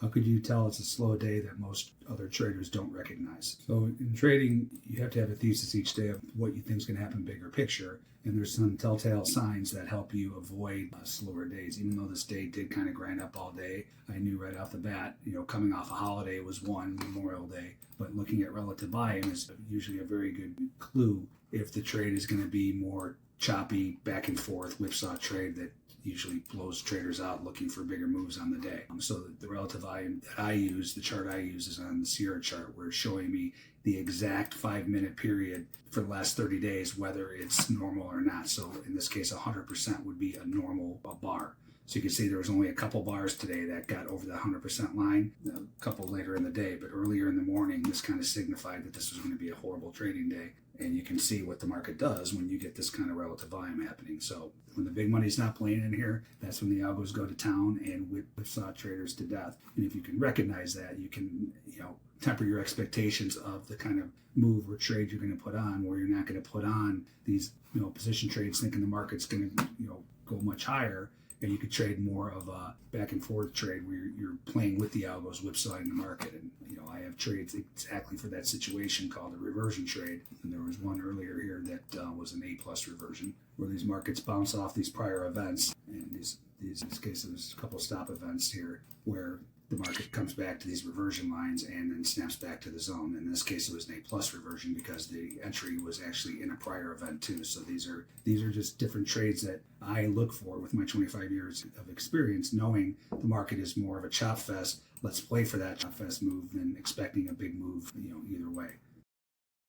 how could you tell it's a slow day that most other traders don't recognize? So in trading, you have to have a thesis each day of what you think is going to happen bigger picture. And there's some telltale signs that help you avoid slower days. Even though this day did kind of grind up all day, I knew right off the bat, coming off a holiday was one, Memorial Day. But looking at relative volume is usually a very good clue if the trade is going to be more choppy, back and forth, whipsaw trade that usually blows traders out looking for bigger moves on the day. So the relative volume that I use, the chart I use is on the Sierra chart, where it's showing me the exact 5-minute period for the last 30 days, whether it's normal or not. So in this case, 100% would be a normal bar. So you can see there was only a couple bars today that got over the 100% line, a couple later in the day. But earlier in the morning, this kind of signified that this was going to be a horrible trading day. And you can see what the market does when you get this kind of relative volume happening. So when the big money's not playing in here, that's when the algos go to town and whipsaw traders to death. And if you can recognize that, you can, temper your expectations of the kind of move or trade you're going to put on, where you're not going to put on these, position trades thinking the market's going to, go much higher. And you could trade more of a back and forth trade where you're playing with the algos, whipsawing the market. And, I have trades exactly for that situation called a reversion trade. And there was one earlier here that was an A+ reversion, where these markets bounce off these prior events. And these in this case, there's a couple stop events here where the market comes back to these reversion lines and then snaps back to the zone. In this case, it was an A+ reversion because the entry was actually in a prior event too. So these are just different trades that I look for with my 25 years of experience, knowing the market is more of a chop fest. Let's play for that chop fest move than expecting a big move, either way.